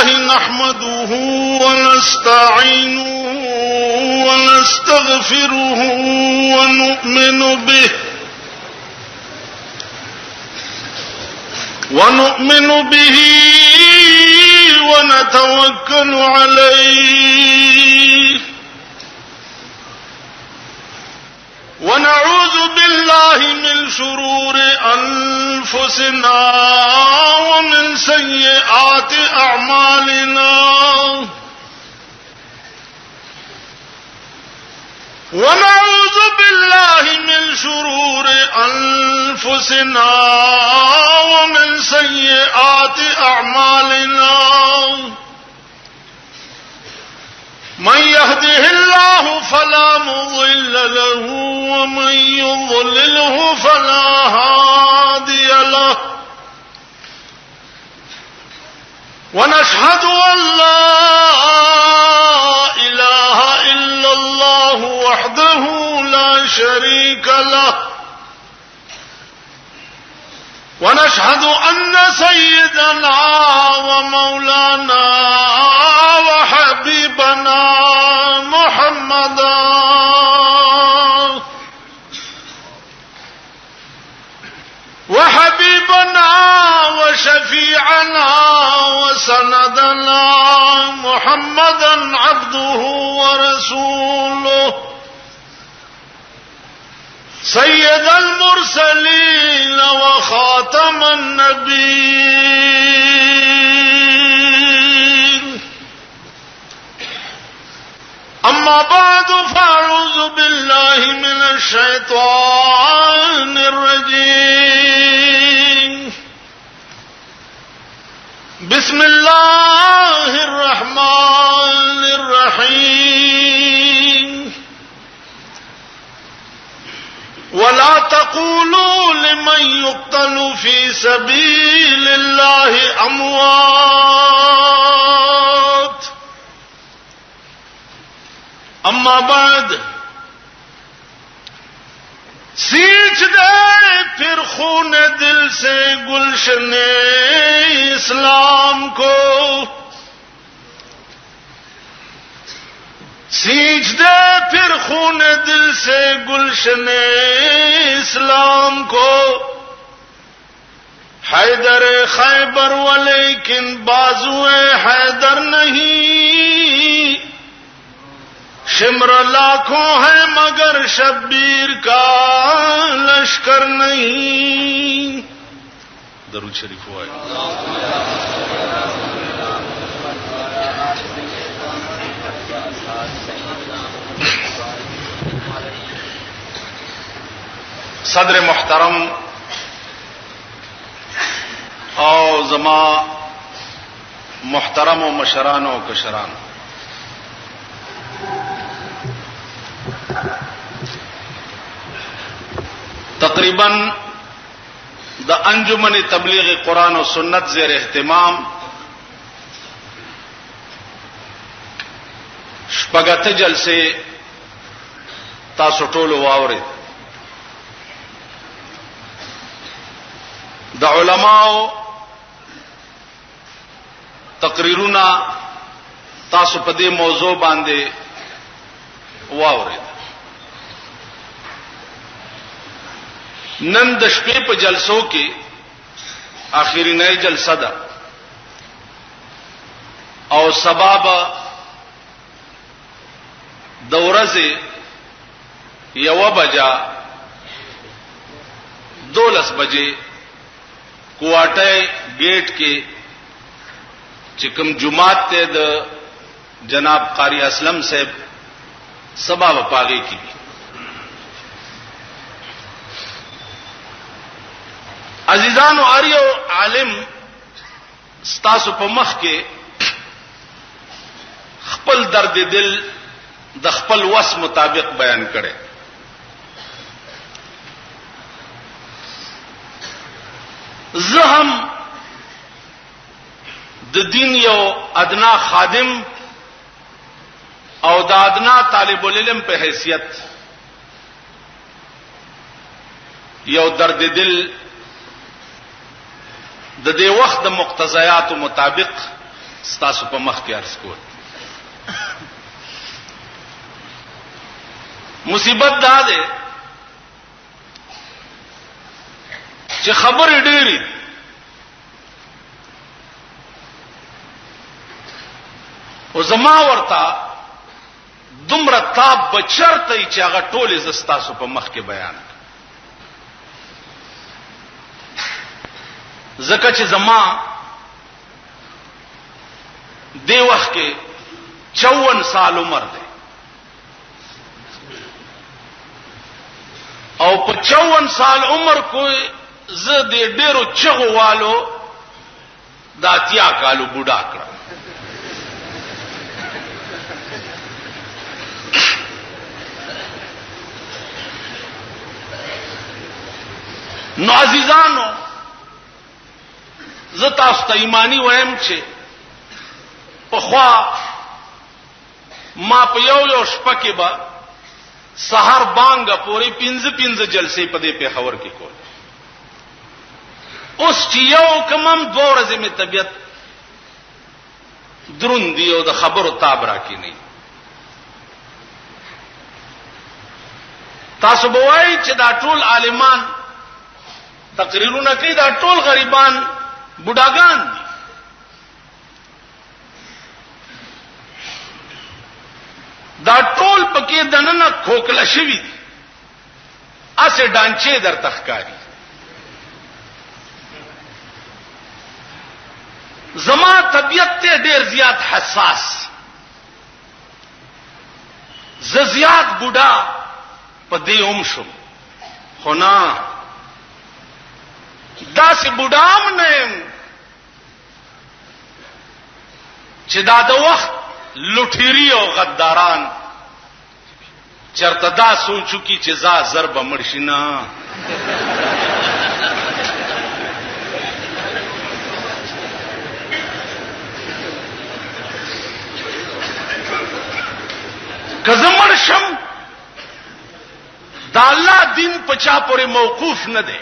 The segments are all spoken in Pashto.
لله نحمده ونستعينه ونستغفره ونؤمن به ونتوكل عليه ونعوذ بالله من شرور أنفسنا ومن سيئات أعمالنا ونعوذ بالله من شرور أنفسنا ومن سيئات أعمالنا من يهده الله فلا مضل له ومن يضلله فلا هادي له ونشهد أن لا إله إلا الله وحده لا شريك له ونشهد أن سيدنا ومولانا وحبيبنا وشفيعنا وسندنا محمدا عبده ورسوله سيد المرسلين وخاتم النبيين أما بعد فأعوذ بالله من الشيطان الرجيم بسم الله الرحمن الرحيم ولا تقولوا لمن يقتل في سبيل الله أموات أما بعد سینچ دے پھر خون دل سے گلشن اسلام کو سینچ دے پھر خون دل سے گلشن اسلام کو حیدر خیبر ولیکن بازوئے حیدر نہیں شمر لاکھوں ہے مگر شبیر کا لشکر نہیں درود شریف ہوا ہے صدر محترم او زما محترم و مشران و کشران تقریباً دا انجمن تبلیغ قرآن و سنت زیر اہتمام شپگت جلسے تاسو ټول واورید دا علماء تقریرونه تاسو په دې موضوع باندې واورید نن د شپې په جلسو کې اخرینی جلسه ده او سبب د ورځې 1 بجې 12 بجې کوټه گیټ کې چې کوم جمعات ته د جناب قاری اسلم صاحب سبب پاغي کی عزیزان و اریو عالم ستاسو په مخ کې خپل درد دل د خپل وس مطابق بیان کړي زهم د دین یو ادنا خادم او د ادنا طالب العلم په حیثیت یو درد دل د دې وخت د مقتضیات مطابق ستاسو په مخ کې عرض کول. مصیبت دا ده چې خبرې ډېرې او زما ورته دومره تاب بچرته چې هغه ټولې ز ستاسو په مخ کې بیان زکه چې زما دی وخت کې 54 سال عمر دی او په 54 سال عمر کوی زه د ډیرو چغو والو د اتیا کالو بوډا کړم. نو عزیزانو زه تاسو ته ایمانی وایم چې پخوا ما په یو شپه کې به سحر بانګه پوری 15 جلسې په دې پیښور کې کول. اوس چې یو کمم 2 ورځې می طبیعت دروند دی او د خبرو تاب راکې نه. تاسو به وایي چې دا ټول عالمان تقریرونه کوي، دا ټول غریبان بوډاګان دي. دا ټول پکې دننه کھوکله شوی دي، اسه ډانچې در تخکاری. زما طبیعت ته ډیر زیات حساس، ز زیات بوډا په دې اوم شم، خو نه داسې بوډام نه چې دا د وخت لوټيري او غداران چرته دا سوچو کی چې زا ضرب مرشینا. کزمر شم دا الله دین پچا پورې موقوف نه دی.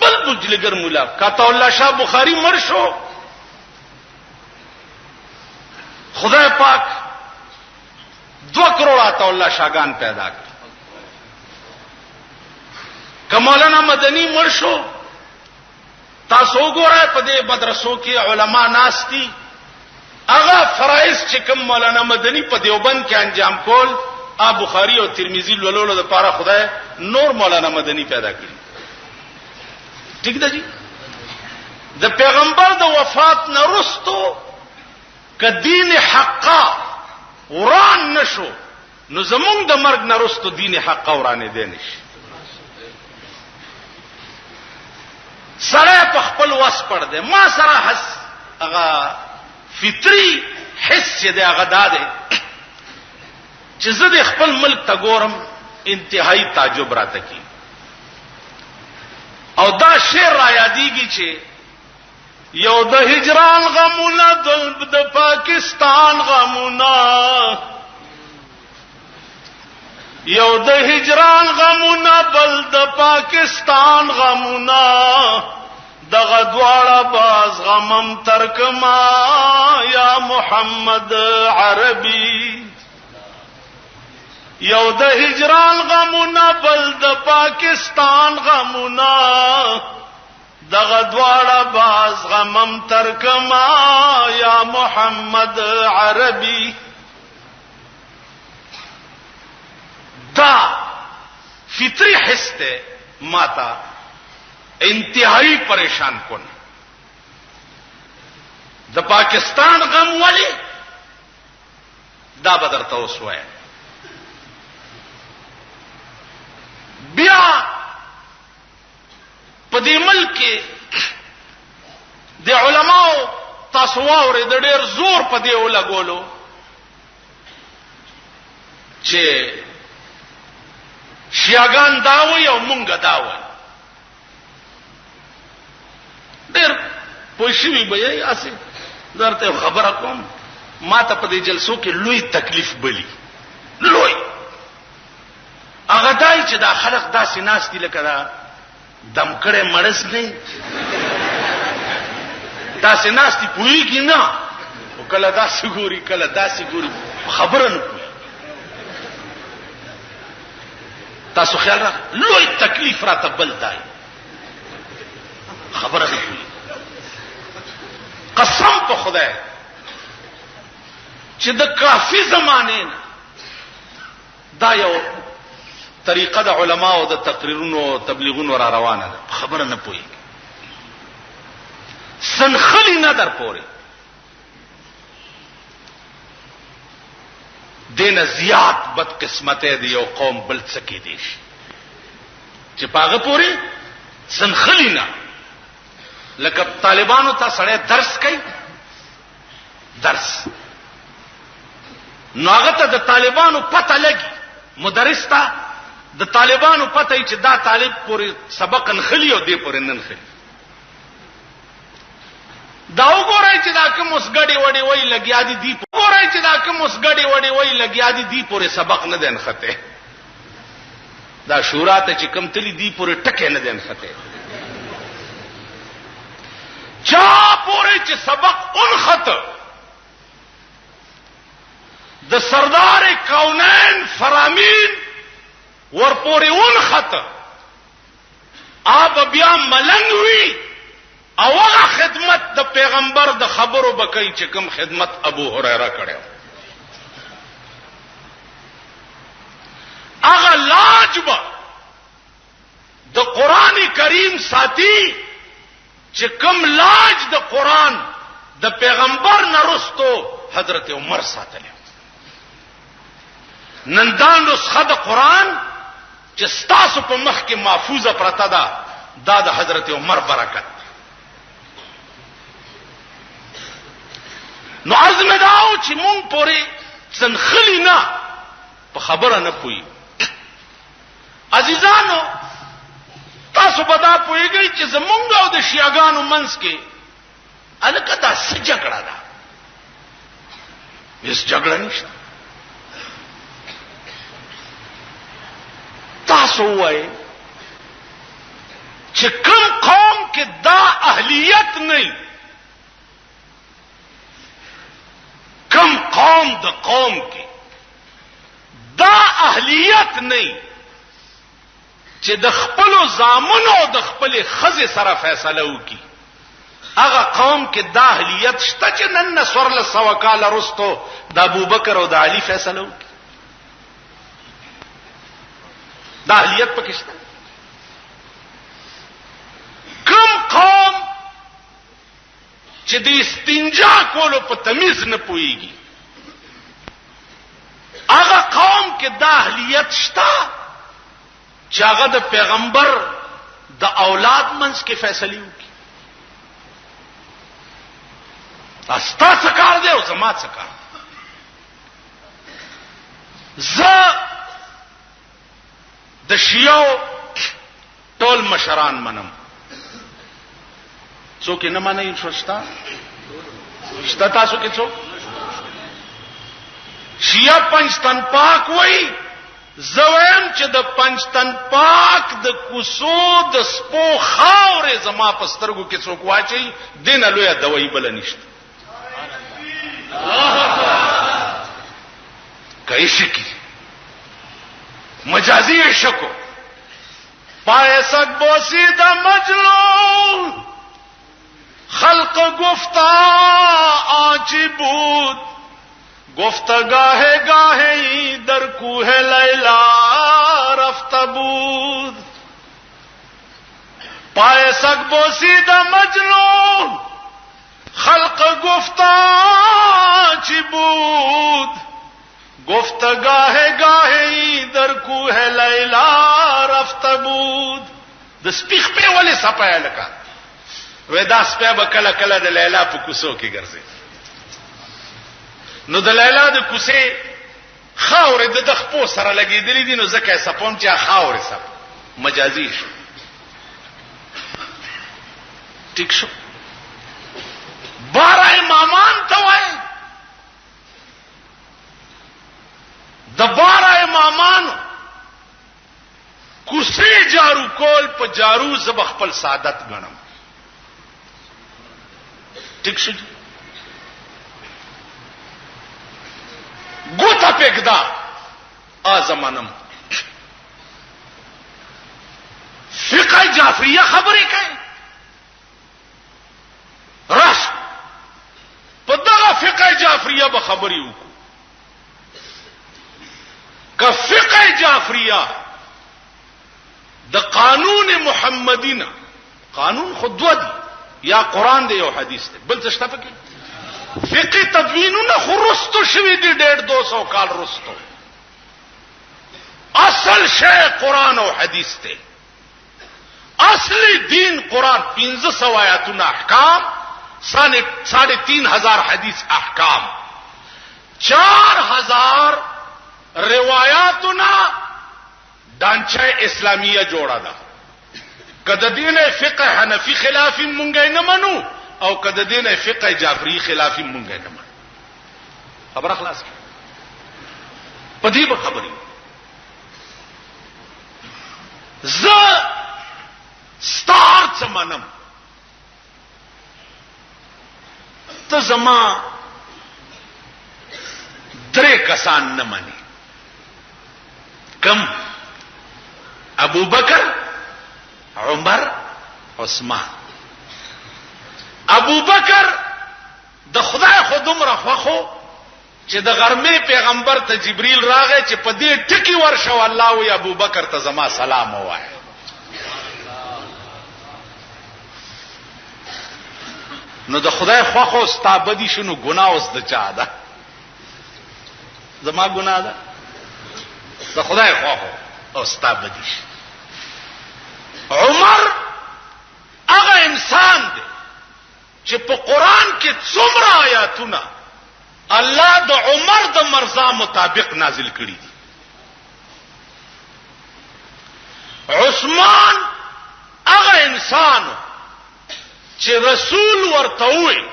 بل بجلګر مولا کاتا الله شاه بخاری مر شو، خدای پاک 2 کروڑ عطا الله شاگان پیدا کړ. کمولانا مدنی مر شو، تاسو وګورئ په دې مدرسو کې علما ناس دي، هغه فرایض چې کوم مولانا مدنی په دیوبند کې انجام کول، بخاری او ترمذی لولو لپاره خدای نور مولانا مدنی پیدا کړی. ٹھیک ده جی؟ د پیغمبر د وفات نه وروسته ک دین حقا وران نشو، نو زمونږ د مرګ نه وروسته دین حقا ورانه دي نشي. سره په خپل وس پړ دې ما سره حس هغه فطری حس دې هغه داده چې زه د خپل ملک ته ګورم انتهایی تعجب راته کی. او دا شعر را یادېږي چې یو د هجران غمونه د پاکستان غمونه، یو د هجران غمونه بل د پاکستان غمونه، دغه دواړه باز غمم ترکما یا محمد عربي. یو د هجران غمونه بل د پاکستان غمونه، دغه دواړه باز غمم ترکما یا محمد عربي. دا فطری حس ته ماتا انتہائی پریشان کن. د پاکستان غم ولی دا بدر ته وسوي. بیا په دې ملک کې د علماو تاسو واورې د ډېر زور په دې ولګولو چې شیعاګان داوي او مونږ داوي. ډېر پوښښوي به یې اسې درته خبره کوم، ما ته په دې جلسو کې لوی تکلیف بلی لوی هغه دای چې دا خلق داسې ناس دي لکه دا دم کړه مړس نه داسې ناستي پوهیږي نه، او کله داسې ګوري کله داسې ګوري، خبره نه پوهیږي. تاسو خیال را لوی تکلیف راته بل دی، خبره نه پوهیږي. قسم په خدای چې د کافی زمانه نه دا یو طریقه د علماو د تقریرونو او تبلیغونو را روانه ده، خبره نه پوهیږي. سنخلی نه در پورې دینه زیات بد قسمته دی یو قوم بل څه کې دي چې پاغه پورې سنخلی نه. لکه طالبانو ته سړی درس کوي، درس نو هغه ته د طالبانو پته لګي، مدرس ته د طالبانو پته ای چې دا طالب پورې سبق نخلی او دې پورې نن خلی. دا وګورئ چې دا کوم مسګړی وړي وای لګیا دي دی، وګورئ چې دا کوم مسګړی وړي وای لګیا دي دی پورې سبق نه دین خته. دا شورا ته چې کم تلی دی پورې ټکه نه دین خته. چا پورې چې سبق اون خته د سردار کونین فرامین ور پورې اون خته آب بیا ملنګ وی او هغه خدمت د پیغمبر د خبرو بکای چې کوم خدمت ابو هريره کړو، هغه لاجبه د قران کریم ساتي چې کوم لاج د قران د پیغمبر نرستو حضرت عمر ساتلی. نن دا نسخه د قران چې ستاسو په مخ کې محفوظه پرته ده، دا د حضرت عمر برکت. نو عزم داو چې مونږ پورې څنخلی نه په خبره نه پوي. عزیزانو تاسو به دا پوهیږئ چې زمونږ او د شیعاګانو منځ کې الکه دا څه جګړه ده؟ هیڅ جګړه نشته. تاسو وایئ چې کوم قوم کې دا اهلیت نه، کم قوم د قوم کې دا اهلیت نه چې د خپل زامنو د خپل خزه سره فیصله وکي، هغه قوم کې دا اهلیت شته چې نن نسور له سو کال وروسته د ابوبکر او د علي فیصله وکي. دا اهلیت پکې شته. کوم قوم چې د استنجا کولو په تمیز نه پويږي، هغه قوم کې دا اهلیت شته چې هغه د پیغمبر د اولاد منځ کې فیصله وکړي. استا څه کار دی او زما څه کار؟ زه د شیعو ټول مشران منم. څوک نه مانی شوشتا شتا تاسو کې څوک شیعه پنځتن پاک وای، زویم چې د پنځتن پاک د کوسو د سپو خاورې زما پسترګو کې څوک واچي دینه لوی دوی بل نشته. کای شکی مجازی شکو پایسک بوسی دا مجلو خلق گفتا آنچی بود، گفتا گاہے گاہے در کوہ لیلا رفتا بود. پایسک بوسی دا مجلو خلق گفتا آنچی بود، گفتا گاہے گاہے در کوہ لیلا رفتا بود. د سپیخ په ولې صفای لکه وې دا سپه به کله کله د لیلا په کوسو کې ګرځي. نو د لیلا د کوسې خاورې د خپو سره لګېدلې دي، نو ځکه سپوم چې خاورې سپ مجازي شو. ټیک شو. 12 امامان ته وای، د 12 امامانو کوسې جارو کول په جارو زب خپل سعادت غنم. ٹھیک شو گوتا پھینکدا آ زمانم فقہ جعفریہ خبرې کوي راش په دغه فقہ جعفریہ به خبرې وکړو که فقہ جعفریہ د قانون محمدینا قانون خود دو دی یا قرآن دی یا حدیث دی بل څه شته پکې فقہ تدوینونه خرستو شوی دی 150 کال رستو اصل شی قرآن او حدیث دی اصلی دین قرآن 1500 آیاتونه احکام 3,500 حدیث احکام 4,000 روایاتنا ډانچه اسلامیه جوړه ده کده دین فقہ حنفی خلافی مونږ نه منو او کده دین فقہ جعفری خلافی مونږ نه منو خبره خلاص پدې به خبرې ز ستار څه منم ته زما درې کسان نه مني کم ابو بکر عمر عثمان ابو بکر د خدای خودم رخصو چې د غرمې پیغمبر ته جبريل راغی چې په دې ټکی ورشو الله وی ابو بکر ته زما سلام وایي نو د خدای خواخو ستابدي شنو ګناه اوس د چا ده زما ګناه ده د خدای خواخو او ستابدي عمر هغه انسان دی چې په قران کې څومره آیاتونه الله د عمر د مرزا مطابق نازل کړي دي عثمان هغه انسان چې رسول ورته وي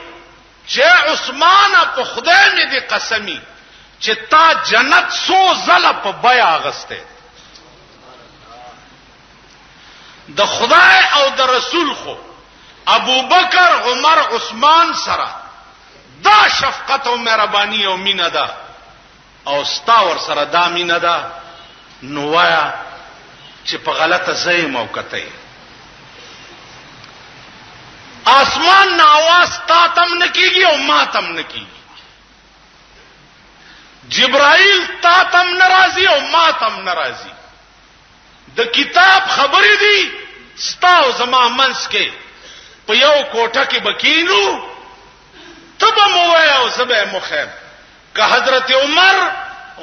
چې عثمان په خدای مې دې قسمی چې تا جنت سو زله په بیا اغسته د خدای او د رسول خو ابو بکر عمر عثمان سره دا شفقت او مهرباني او مینه ده او ستا ور سره دا مینه ده نو وایا چې په غلطه ځای موقته آسمان نا आवाज تا تم نکیږي او ما تم نکیږي جبرائیل تا تم ناراضي او ما تم ناراضي د کتاب خبرې دي ستا او زما منس کې په یو کوټه کې بکینو تب مویا او زبه مخیم که حضرت عمر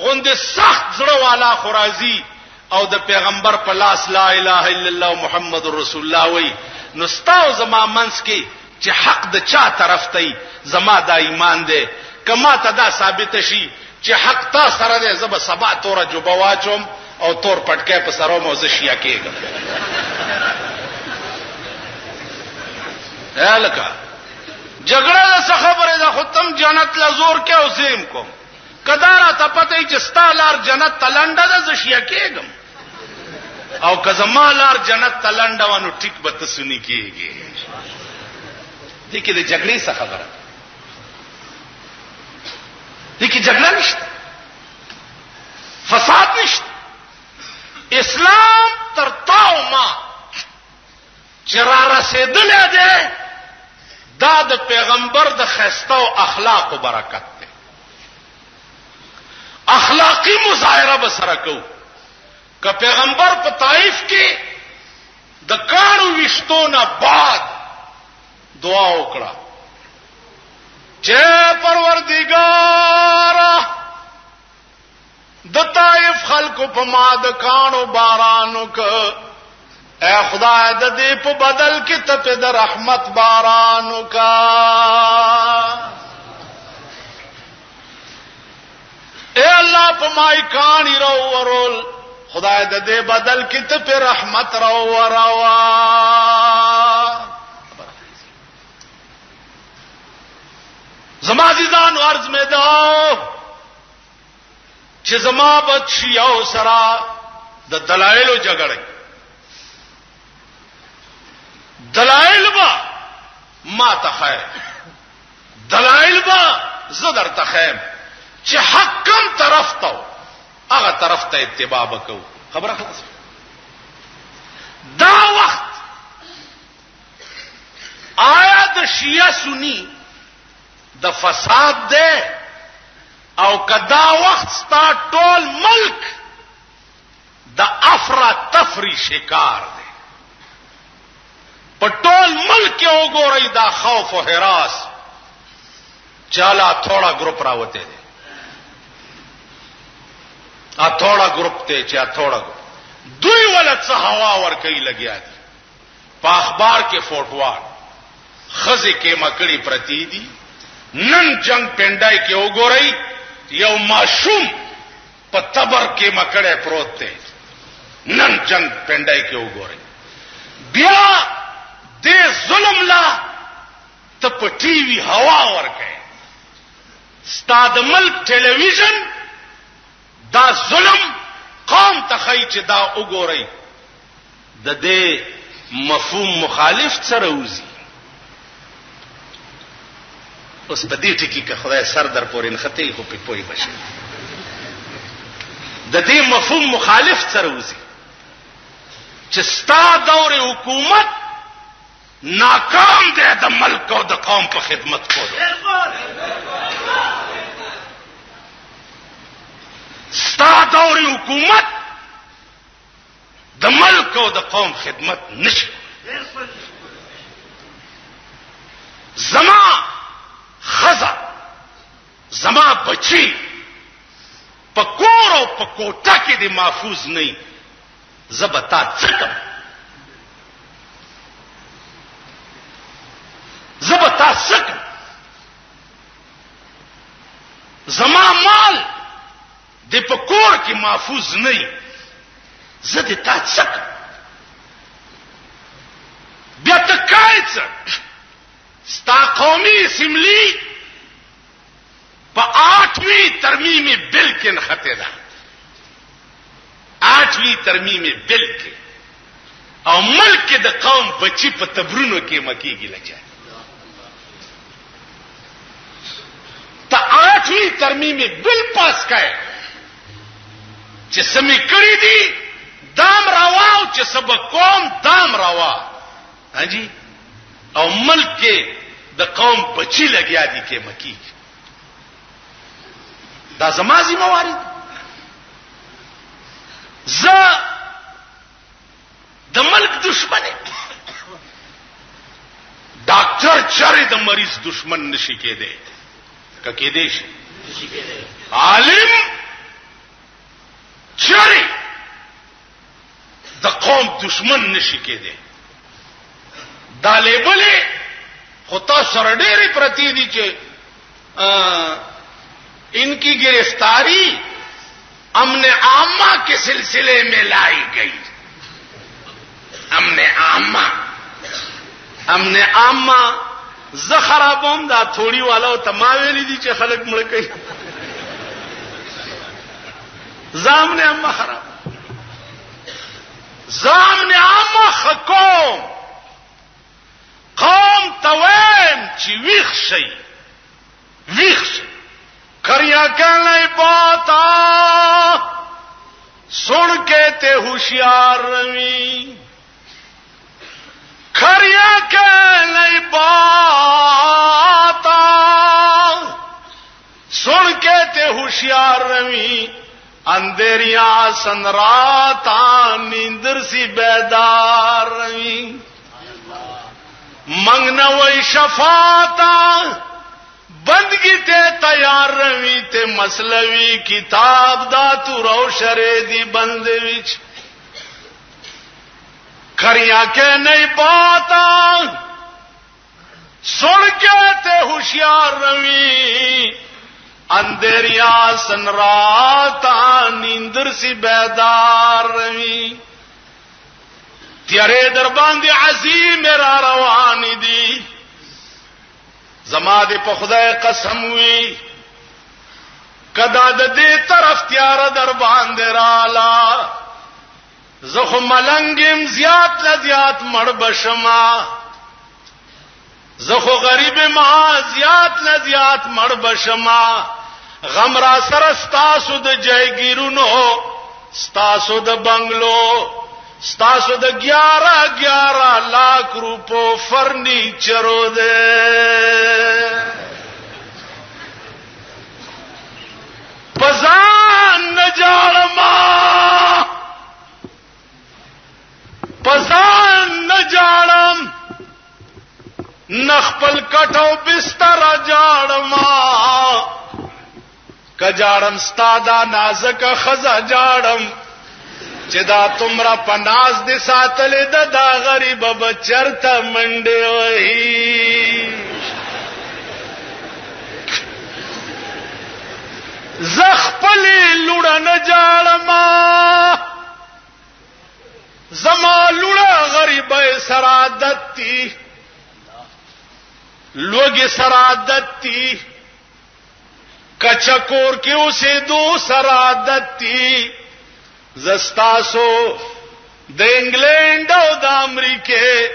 غوند سخت زړه والا خرازی او د پیغمبر په لاس لا اله الا الله محمد رسول الله وی نو ستاو زما منس کې چې حق د چا طرف ته زما دا ایمان دی کما ته دا ثابت شي چې حق تا سره دی زب سبا تور جوبواچوم او تور پټکې په سره مو زشیا کېږم الکا جګړه څه خبره ده ختم جنت لزور کې او زیم کوم کدارا ته پته چې ستالار جنت تلنده ده زشیا کېږم او کزمالار جنت تلنده ونو ټیک به تسونی کېږي دې کې د جګړې څه خبره دې کې جګړه نشته فساد نشته اسلام تر تاو ما چې را رسیدلې ده دا د پیغمبر د خسته او اخلاق او برکت ده اخلاقی مظاهره به سره کو که پیغمبر په طائف کې د کارو وشتونه بعد دعا وکړه چې پروردګار د طائف خلکو په ما د کانو بارانو ک اے خدای د دې په بدل کې ته د رحمت بارانو کا اے الله په مای کانی رو ورول خدای د دې بدل کې ته په رحمت رو وروا زما عزیزان عرض می داو چې زما بچیاو سرا د دلایلو جګړه دلائل با ما ته خیر دلائل با زه درته خیم چې حق کم طرف ته هغه طرف ته اتباع وکړو. خبره خلاص. دا وخت آیا د شیعه سنی د فساد ده او کدا وخت ستا ټول ملک د افرا تفری شکار ده؟ په ټول ملک کې وګورئ دا خوف او هراس چالا تھوڑا گروپ راوته دي. ا تھوڑا گروپ ته چا تھوڑا گروپ دوی ولت څه هوا ور کوي لګیا دي. په اخبار کې فوټوار خزه کې مکړی پرتی دي. نن جنگ پندای کې وګورئ یو ماشوم په تبر کې مکړی پروت دی. نن جنگ پندای کې وګورئ. بیا دې ظلم لا ته په ټي وي هوا ور کوي. ستاد ملک ټلویزیون دا ظلم قوم ته خی چې دا وګورئ د دې مفهوم مخالف سره وزي. اوس په دې ټکی کې خدای سر در پورې نخته خو په پوي بشي د دې مفهوم مخالف سره وزي چې ستا دور حکومت ناکام دی د ملک او د قوم په خدمت کولو. ستا دور حکومت د ملک او د قوم خدمت نشي. زما خزا زما بچی په کور او په کوټه کې د محفوظ نه زبتا څکم. زبتا څکم. زما مال د په کور کې محفوظ نه زه د تا څکم. بیا ته کایڅ ستا قومي اسمبلی په 8ویں ترمیم بل کې نخته ده. 8ویں ترمیم بل کې او ملک د قوم بچی په تبرونو کې مکیږي لګیا. ته 8ویں ترمیم بل پاس کړي چې سمې کړې دي دام روا او چې سبا قوم دام روا. هاجي او ملک کې د قوم بچی لګیا دي کې مکیږي. دا زما ذمہواری. زه د ملک دشمن ډاکټر چره د مریض دشمن نشي کېده. که کېدې شي عالم چره د قوم دشمن نشي کېده. دا لیبلې خو تاسو سره ډېرې پرتی دي چې ان کی گرفتاری امن عامہ کے سلسلے میں لائی گئی. امن عامہ زه خرابوم دا تھوڑی والا او تما ویلی دي چې خلک مړ کوي. زامن عامہ خراب. زامن عامہ حکوم قوم تویم چې ویښ شي. کریا کہنے باتا سن کے تے ہوشیار روی. کریا کہنے باتا سن کے تے ہوشیار روی. اندھیریاں سن راتا نیندر سی بیدار روی. منگنا وی شفاعتا بندگی تے تیار روی تے مسلوی کتاب دا تو رو شرے دی بند وچ. کھریاں کے نہیں باتا سن کے تے ہوشیار روی. اندھیریاں سن راتا نیندر سی بیدار روی. تیارے در باندې عظیم را روانی دی. زما دې په خدای قسم وی کدا د دې طرف تیار در باندې رالا زخم ملنګم زیات ل زیات مړ بشما. زخو غریب ما زیات نه زیات مړ بشما غم را سره ستاسو د جایګیرونو ستاسو د بنگلو ستاسو د 11 लाख روپو فرنیچرو دے پزان نجاړم نخپل کټو بستر جاړما کجاړم ستادا نازک خزا جاړم چې دا تمرا پناز دې ساتلې دا غریب بچرته منډه وਹੀ زخپلې لوړه نه جاړما زما لوړه غریبه سرادتي لوګي سرادتي کچکور کې اوسې دو سرادتي زستاسو د انګلند او د امریکې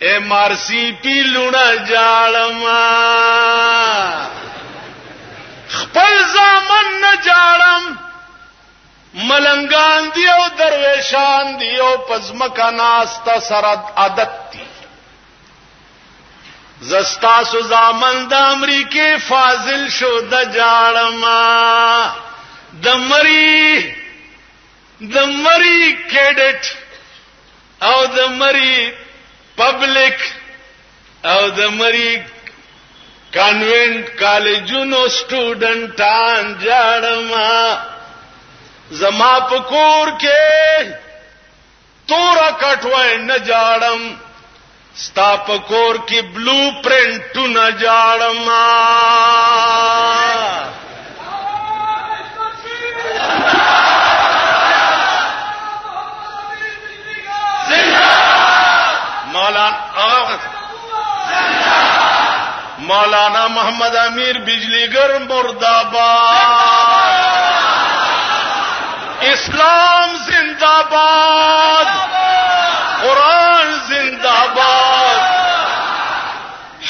MRC پی لوړه جاړما خپل ځامن نه جاړم ملنګان دی او درویشان دی او پزمکا ناستا سره عادت دی زستاسو ځامن د امریکې فاضل شو د جاړما د مری کیډټ او د مری پبلک او د مری کانوینټ کالجونو سټوډنټان جاړما زما پکور کې تورا کټوي نه جاړم ستا پکور کې بلو پرنټ نه جاړما مولانا محمد امیر بجلیگر مرداباد اسلام زندہ باد قرآن زندہ باد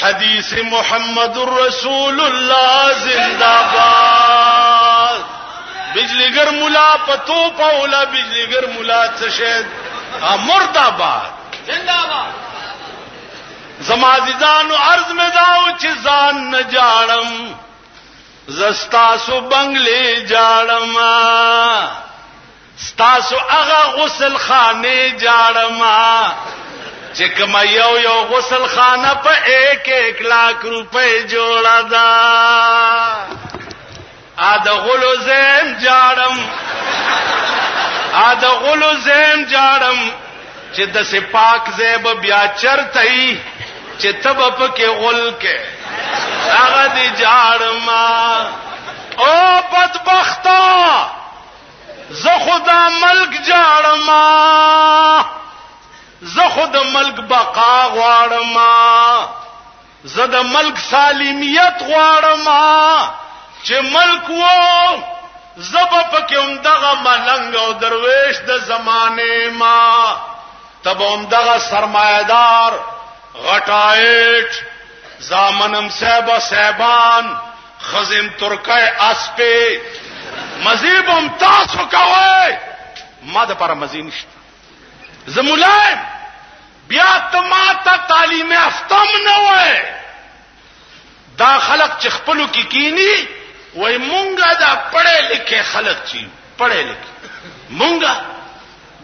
حدیث محمد الرسول اللہ زندہ باد بجلیگر ملا پتو پولا بجلیگر ملا تشید مرداباد زندہ باد زمازیدانو عرض میں داو چی زان نجاڑم زستاسو بنگلی جاڑم ستاسو اغا غسل خانے جاڑم چکم یو غسل خانہ پا 1 लाख روپے جوڑا دا آدھا غلو زیم جاڑم چی دس پاک زیب بیا چرتئی چې تب پکې غل کې هغه دي جاړما او بدبختا زه خدا ملک جاړما زه خود ملک بقا غواړما زه د ملک سالمیت غواړما چې ملک وو زب پکې همدغه ملنګ او درویش د زمانه ما تب همدغه سرمایدار غټایټ زامنم صاحبان خزم ترکای اسپی مزیبم تاسو کوي ما د پر مزین نشته زمولایم بیا تماته تعلیم افتم نه وای دا خلق چې خپلو کې کینی وای مونږه دا پړې لیکه خلق چی پړې لیکه مونږه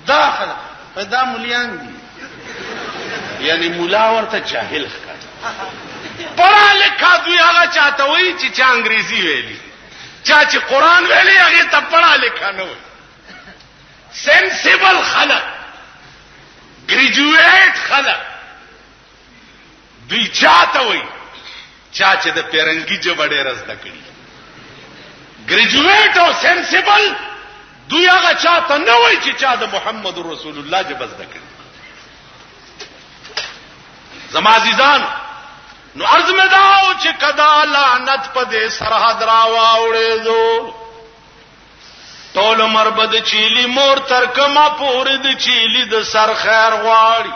دا خلق دا مليان دي یعنی مولا ورته جاهل ښکاري پڑھا لکھا دوی هغه چاته وای چې چا انګریزي ویلي چا چې قران ویلي هغه ته پڑھا لکھا نه وای سینسیبل خلق گریجویټ خلق دوی چاته وای چا چې د پیرنګي جوړې رزده کړي گریجویټ او سینسیبل دوی هغه چاته نه وای چې چا د محمد رسول الله جبزده کړي زما عزیزان نو عرض میں داو چې کدا لعنت پدې سرحد را واوړې دو ټول مربد چيلي مور تر کما پورې د چيلي د سر خیر غواړي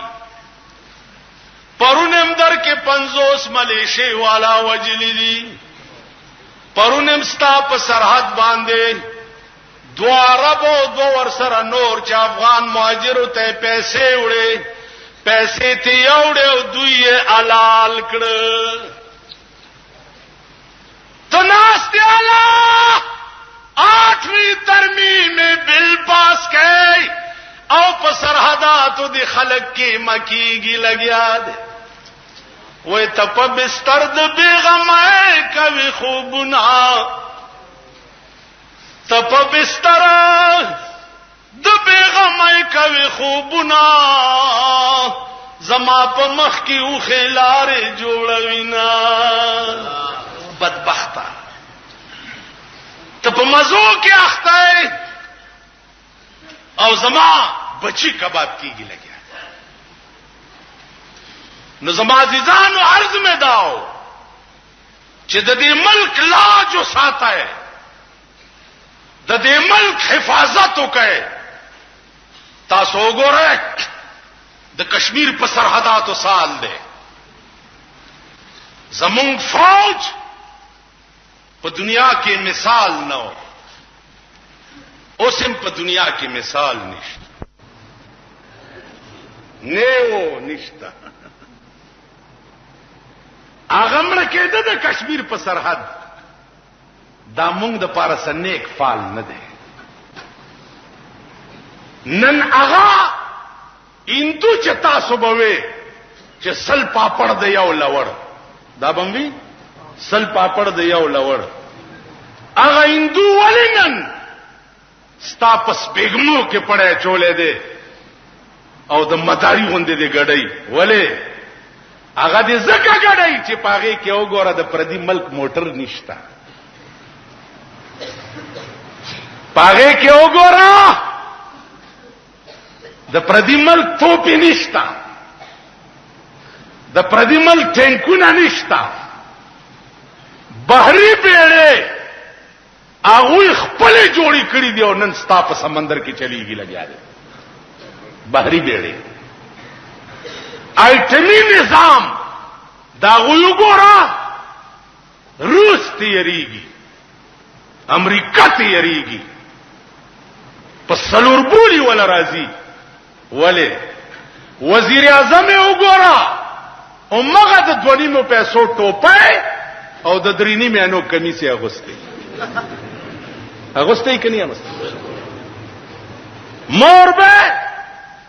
پرونم در کې 50 ملیشي والا وجلی دي پرونم ستا په سرحد باندې دو عرب او دو ورسره نور چې افغان مهاجرو ته پیسې وړي پیسې ته یوړې او دوی حلال کړ تناسته اعلی 8ویں ترمیم میں بل پاس کئی او په سرحداتو دی خلق کی مکیگی لگیا دے وی تپ بستر د بیغمائی کوي خوبنا تپ بستر د بیغمائی کوي خوبنا زما په مخ کی او خلار جوړوینا بدبختا تپ مزو کی اخته او زما بچی کباب کیږي لګیا نو زما عزیزانو عرض میں داو چې د دې ملک لاج ساته د دې ملک حفاظت وکړي تاسو وګورئ د کشمیر په سرحداتو سال دی زمون فوج په دنیا کې مثال نه و اوسم په دنیا کې مثال نشته نیو نشته اغمړه کېده د کشمیر په سرحد دا مونږ د پاره سنیک فال نه دی نن اغا اندو چې تاسو بوي چې سل پاپړ د یو لوړ دا بموي سل پاپړ د یو لوړ اغا اندو ولنن ستا پس بیگمو کې پړې چولې دي او د مداري غوندې دي غړې ولې هغه دې زکه غړې چې پاغه کې وګوره د پردي ملک موټر نشتا پاغه کې وګوره د پردي ملک توپی نشتا د پردي ملک ټینکونه نشتا بحری بیړې هغه خپل جوړی کړی دی او نن ستا په سمندر کې چلیږي لګیا دی بحری بیړې ایټمی نظام دا غوی ګورا روس تیریږي امریکا تیریږي په سلور بولی ولا راځي ولې وزیر اعظم وګورا او مغه د 2.5 پیسو ټوپای او د 3.5 مینو کمیسه اغوستي اغوستي کني اغوستي مور به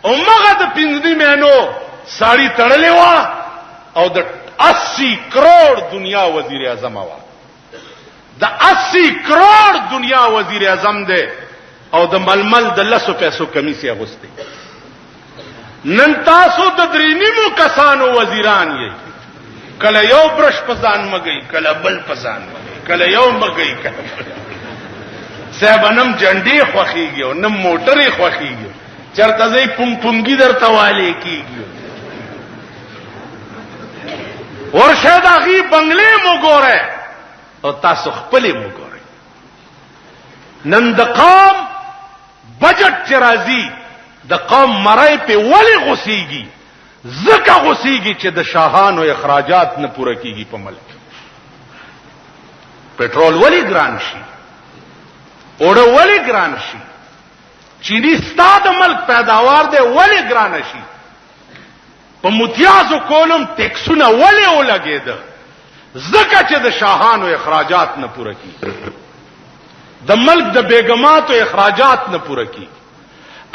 او مغه د 5 مینو ساړی تړلې وا او د 80 کروڑ دنیا وزیر اعظم وا د 80 کروڑ دنیا وزیر اعظم دی او د ململ د 100 پیسو کمیسه اغوستي نن تاسو د 3.5 کسانو وزیران یې کله یو برش پزان مګي کله بل پزان مګي کله یو مګي کله صاحبنم جنډي خوخيږي او نم موټرې خوخيږي چرته زې پونګي درته والي کیږي ورشه دغه بنگلې مو ګوره او تاسو خپلې مو ګوره نن د قوم بجټ چرازي د قوم مړای په ولی غوسیږي زکه غوسیږي چې د شاهانو اخراجات نه پوره کیږي په ملک پټرول ولی ګران شي اوړه ولی ګران شي چینی ستاد ملک پیداوار دی ولی ګران شي په متیازو کولم ټیکسونه ولی ولګید زکه چې د شاهانو اخراجات نه پوره کیږي د ملک د بیگماتو اخراجات نه پوره کیږي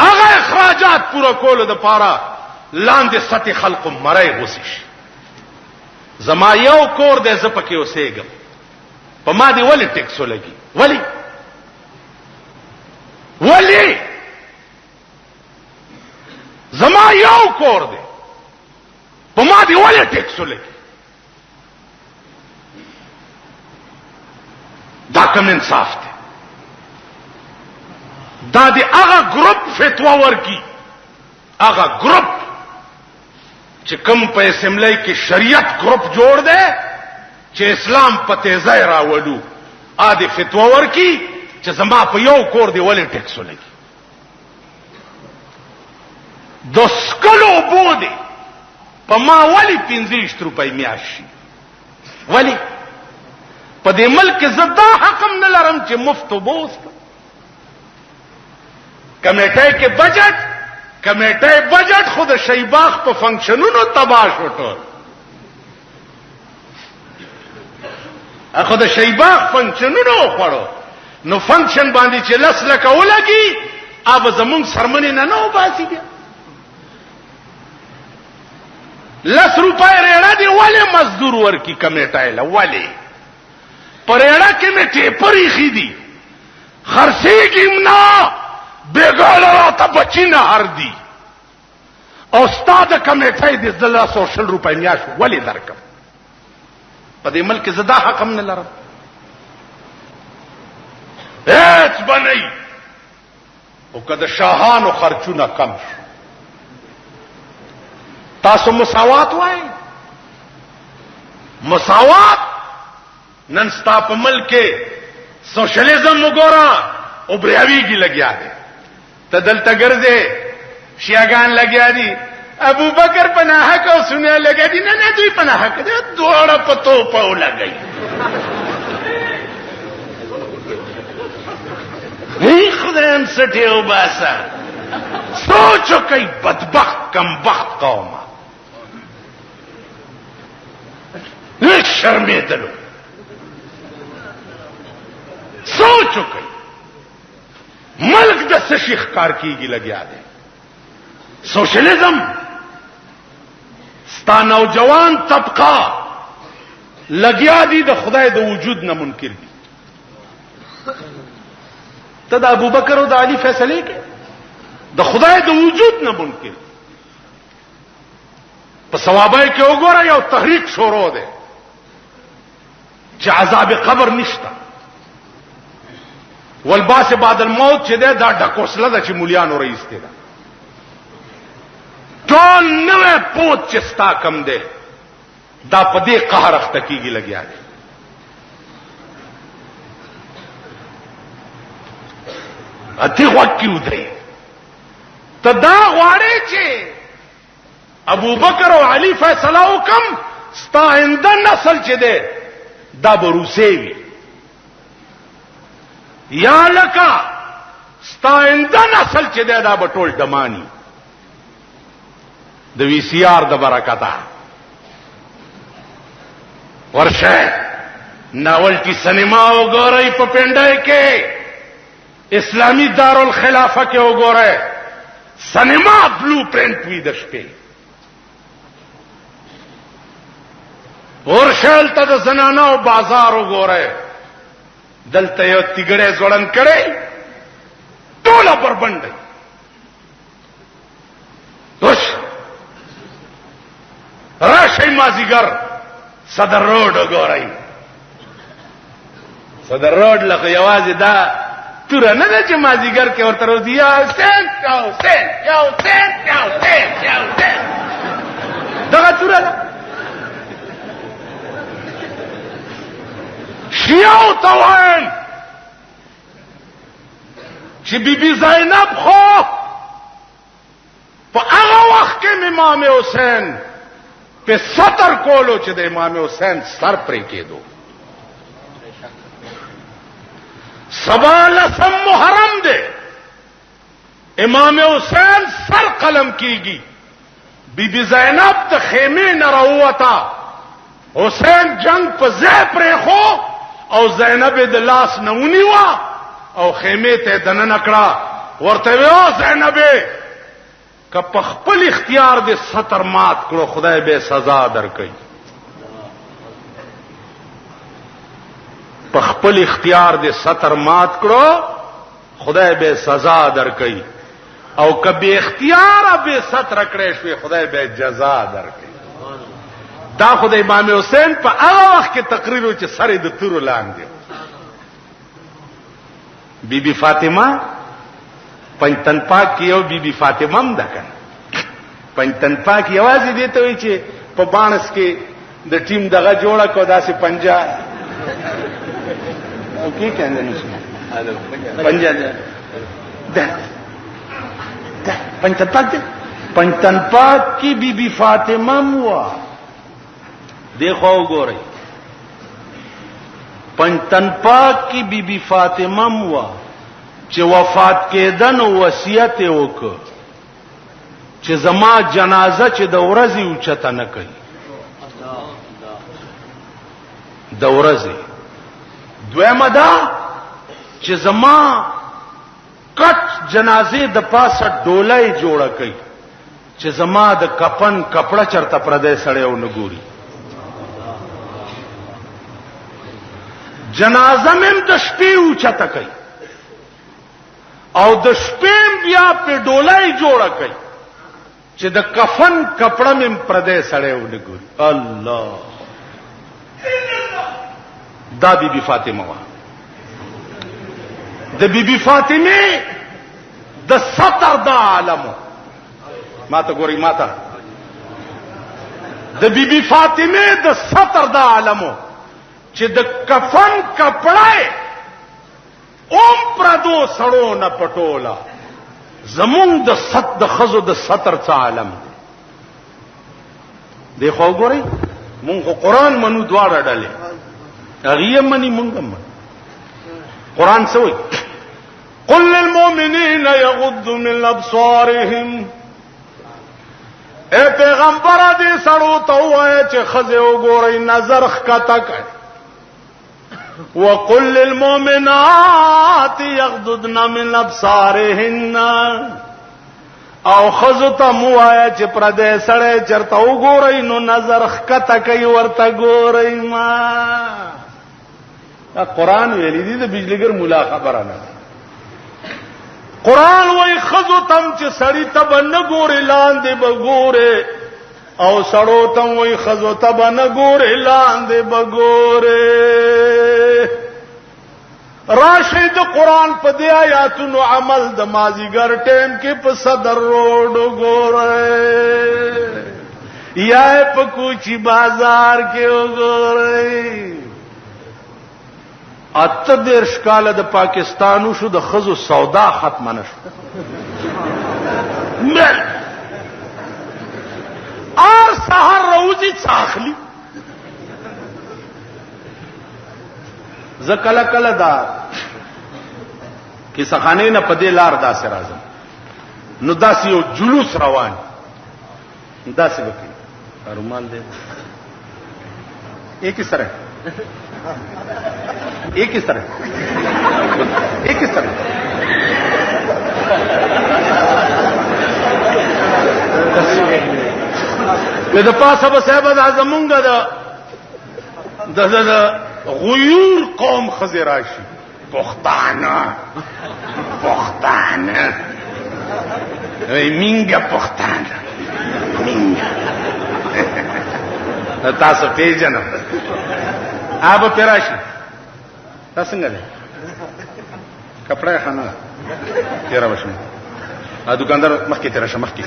هغه اخراجات پورا کول د پاره لاندې سطح خلق مړای غوسیش زما یو کور د زپکه اوسېګم په ما دی ولی ټیکس لګي ولی زما یو کور دی په ما دی ولی ټیکس لګي دا کوم انصاف دی دا دی هغه گروپ فتوا ورکی هغه گروپ چې کوم په اسمبلی کې شریعت گروپ جوړ دی چې اسلام په تیزای راوړو ا دې فتوا ورکی چې زما په یو کور دی ولې ټیکس لګي د سکلو بودی په ما ولی 25 روپۍ میاشت شي؟ ولی په دې ملک کې زدا حکم نه لرم چې مفت وبوست کمیټه کې بجټ خود شیباغ په فنکشنونو تباہ شو ټول اخو د شیباغ فنکشنونو خوړو نو فنکشن باندې چې 10 لکه ولګي اب زمون سرمنې نه وباسي بیا 10 روپۍ ریړه دی ولې مزدور ورکی کمیټه له ولې پرېړه کې مې ټیپری خېدي خرڅېږم نه بیګاله راته بچی نه هر دی او استاد کمیټه دې 200 روپۍ میاشت ولې درکم په دې ملک زدا حکم نه لرم هیڅ بنئ او کله شاهانو خرچونه کم شو تاسو مساوات وای مساوات نن ستا په ملک کې سوشلیزم وګورا او بریاویږي لګیا دي ته دلته ګرځې شیعاګان لګیا دي ابو بکر پناه کو سنیا لګیا دي نه دوی پناه کړي دوړه پتو پاو لګي هی خدایم سټیو باسا سوچو کوي بدبخت کم بخت قومه هیڅ شرمېدلو سوچو کوي ملک د سشي ښکار کیږي لګیا دی سوشلیزم ستا نوجوان طبقه لګیا دي د خدای د وجود نه منکر دي ته د ابوبکر او د علي فیصله کې د خدای د وجود نه منکر په ثوابای کې وګوره یو تحریک شروع ده چې عذاب قبر نشته والباس بعد الموت چې ده دا ډکوسله ده چې مولیانو رئیس دی ټول نوې پوت چې ستا کم ده دا په دې قهر اخته کیږي لګیا دی اتی وکیو دی ته دا غواړې چې ابو بکر او علي فیصله وکم ستا آینده نسل چې ده دا بروسي وي یا لکه ستا آینده نسل چې ده دا بټول دمانی د وی سی آر د برکته ورشه ناول کی سینما وګورئ په پندای کې اسلامی دارالخلافه کې وګورئ سینما بلو پرنٹ وی د شپې ورشل ته د زنانو بازار وګورئ دلته یو تیګړې ځوړن کړي ټوله بربندې وش راشي مازیګر صدر روډ وګورئ صدر روډ لکه یوازې دا تور نه ده چې مازیګر کې ورته روزي یا حسین یا حسین یا حسین یا حسین یا حسین دغه تور ده شیعو توان چې بیبي زینب خو په هغه وخت کې امام حسین په سطر کولو چې د امام حسین سر پرې کېدو سبا لسم محرم دے امام حسین سر قلم کیږي بی بی زینب ته خیمه نه راووتا حسین جنگ په ځای پرې خو او زینب د لاس نه ونیوا او خیمه ته دنه نکړه ورته ویو زینب که په خپل اختیار دې ستر مات کړو خدای به سزا درکړي په خپل اختیار دې ستر مات کړو خدای به سزا درکړي او کبه اختیار به ستر کړې شوی خدای به جزا درکړي دا خدای امام حسین په هغه وخت کې تقریر چې سره د تور لاندې بیبي فاطمه پنځتن پاک یو بیبي فاطمه هم ده کنه پنځتن پاک یوازې دې ته وی چې په بانس کې د ټیم دغه جوړه کو داسې پنجا او کې کنه نشي پنجا ده پنځتن پاک ده پنجتن پاک کی بی بی فاطمہ ہوا. دیکھو گورے پنجتن پاک کی بی بی فاطمہ ہوا چې وفات کېدن وصیت وکړ چې زما جنازه چې د ورځې اوچته نه کوي. د ورځې دویمه دا چې زما کټ جنازه د پاسه ډولای جوړه کوي چې زما د کفن کپڑا چرته پردې سړی و نه ګوري. جنازه مم د شپې اوچته کوي او د شپې بیا په ډولای جوړه کوي چې د کفن کپڑا مم پردې سړی و نه ګوري. الله دا بی بی فاطمه وا. د بی بی فاطمه د ستر د عالم ما ته ګوري ما ته د بی بی فاطمه د ستر د عالم چې د کفن کپڑا اوم پردو سړو نه پټولا زمون د ست د خزو د ستر څ عالم دی. خو ګوري مونږ قرآن منو دواړه ډلې هغه منی مونږ هم قرآن سوي قل للمؤمنين يغضوا من ابصارهم. اے پیغمبر دې سړو ته وایي چې خزه وګورئ نظر ښکته کړئ. وقل للمؤمنات يغضضن من ابصارهن او خزو ته مو وایي چې پردې سړی چرته وګورئ نو نظر ښکته کوي ورته ګورئ ما. دا قرآن ویلی دی د بجلیګر مولا خبره نه. قرآن وای خزو تم چې سړی ته نه ګوري لاندې بګوره او سړو تم وای خزو ته نه ګوري لاندې بګوره. راشد قرآن په دې آیاتونو عمل د مازیګر ټیم کې په صدر روډ وګوره یا په کوچی بازار کې وګوره. اته دیرش کاله د پاکستانو شو د خزو سودا ختمه نشو. ار سحر روزي څاخلی زکل کله دا کیسه خانه نه پدې لار داسې راځم نو داسې یو جلوس روان داسې وکي رومال دې ایک سره ایک اس طرح ایک اس طرح د پاسه به صاحب د زمونږ د غیور قوم خزی راشي پښتانه مینګه پښتانه مینګه تاسو پیژنئ آب پیراشی تا څنګه ده کپڑا خانه تیرا وشم ا دکاندار مخکې تیرا شه مخکې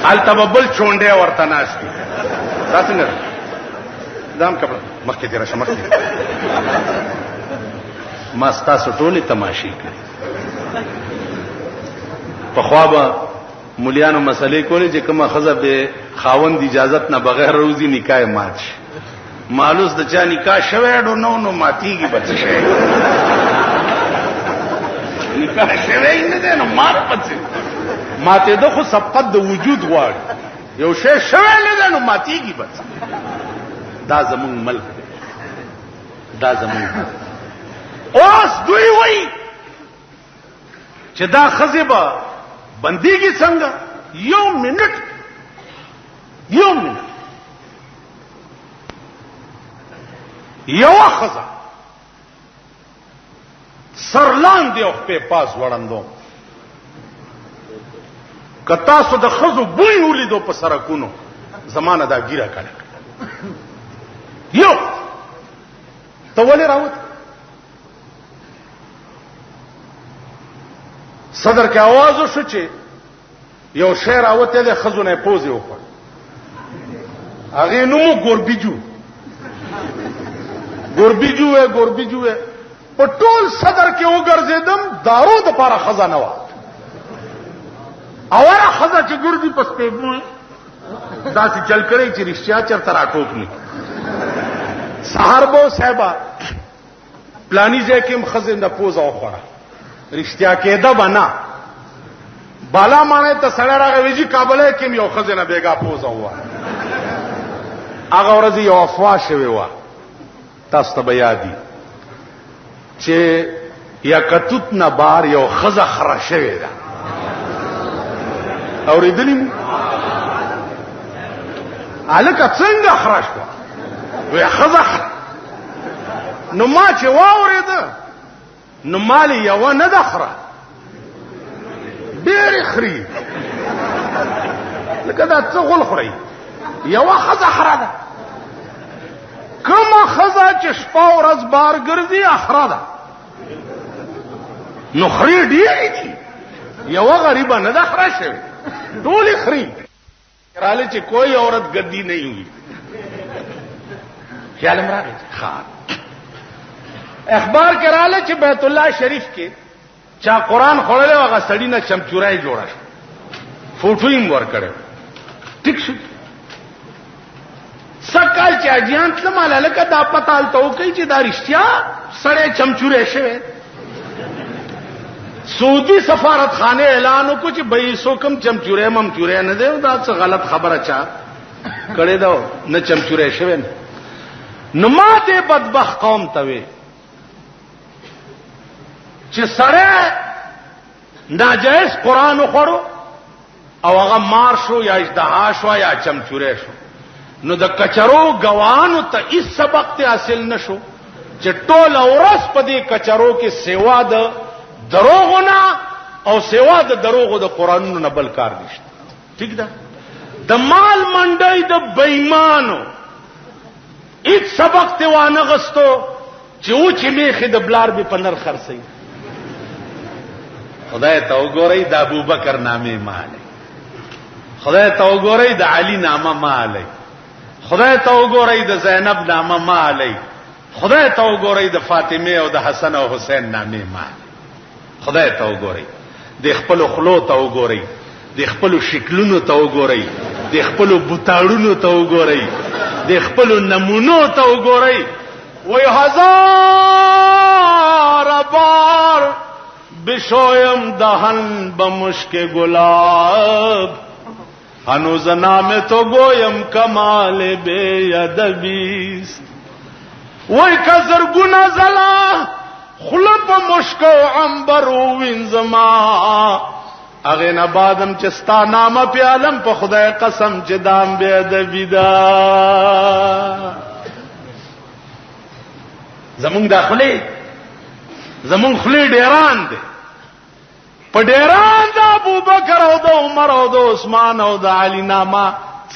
حال تببل چونډه ورته ناشتي تا څنګه دام کپڑا مخکې تیرا شه مخکې ما ستاسو ټولې تماشې کړې په خوابه مولیانو مسلې کولې چې کومه خزه به خاوند اجازت نه بغیر روزي نکاح مات شي. مالوس د چا نکاح شوه ډو نو ماتيږي بچ شي نکاح شوه نه ده نو مات بچ ماته د خو سبقت د وجود غواړي یو شی شوه نه ده نو ماتيږي بچ. دا زمون ملک دی دا زمون اوس دوی وای چې دا خزبه بنديږي څنګه یو منټ یو خزه سرلان دی او په پاس وړاندو کتا سو د خزو بوی ولیدو په سرکونو زمانه دا ګیره کړه یو ته ولې راوت صدر کې आवाज وشو چې یو شعر راوته د خزونه پوزي وکړ هغه نومو ګوربيجو په ټول صدر کې وګرځیدم دارو د پاره خزانه و اوره خزه چې ګردي پس پیګمو داسې چل کړی چې رښتیا چرته راټوک نه سحر بو صاحبہ پلانی ځای کې خزه نه پوز او خورا رښتیا کېده بنا بالا مانه ته سړی راغی ویجی کابل کې یو خزه نه بیګا پوز او هغه ورځ یو افوا شوی و تاسو ته یادی چې یا کتوت نه بار یو خزه خره شوی ده اوریدلی الکه څنګه خره شو وی خزه نو ما چې واورید نو مالی یو نه ده خره ډېر خري لکه دا څه غول خوري یو خزه خره ده کومه خزه چې شپه ورځ بار ګرځي اخره ده نو خري ډېرې دي یو غریبه نه ده خره شوی ټولې خري راله چې کوئی عورت گدی نہیں ہوئی خیال راغی خان اخبار کې رااله چې بیت الله شریف کې چا قران خورله هغه سړی نه چمچورای جوړه فوټو یې ور کړو ټیک شو سکال چې اجیان څه مال لکه دا پتال ته کوي چې دا رښتیا سړی چمچورای شوی سعودي سفارت خانه اعلان وکړ چې به سو کم چمچورای ممچورای نه دی دا څه غلط خبره چا کړي دا نه چمچورای شوی نو ماته بدبخت قوم ته وي چې سره ناجائز قران وخورو او هغه مار شو یا ازدحام شو یا چمچورې شو نو د کچرو غوانو ته هیڅ سبق ته حاصل نشو چې ټول اورس په دې کچرو کې سیوا د دروغونه او سیوا د دروغو د قرانونو نه بل کار نشته ٹھیک ده د مال منډي د بېمانو هیڅ سبق ته وانه غستو چې و چې میخه د بلار به پنر خرسي خدای ته وګورئ د ابوبکر نامه ماله خدای ته وګورئ د علی نامه ماله خدای ته وګورئ د زینب نامه ماله خدای ته وګورئ د فاطمه او د حسن او حسین نامه ماله خدای ته وګورئ د خپل خلو ته وګورئ د خپل شکلونو ته وګورئ د خپل بوتاړونو ته وګورئ د خپل نمونو ته وګورئ وای هزار بار بشویم دهن بمشک گلاب هنوز نام تو گویم کمال بے ادبیست وای کزر گنا زلا خلپ مشک و عنبر و وینزما اغه نه بادم چستا نامه په عالم په خدای قسم چې دام بے ادبی دا زمون داخلي زمون خلی ډیران دي په ډیران د ابوبکر او د عمر او د عثمان او د علی نامه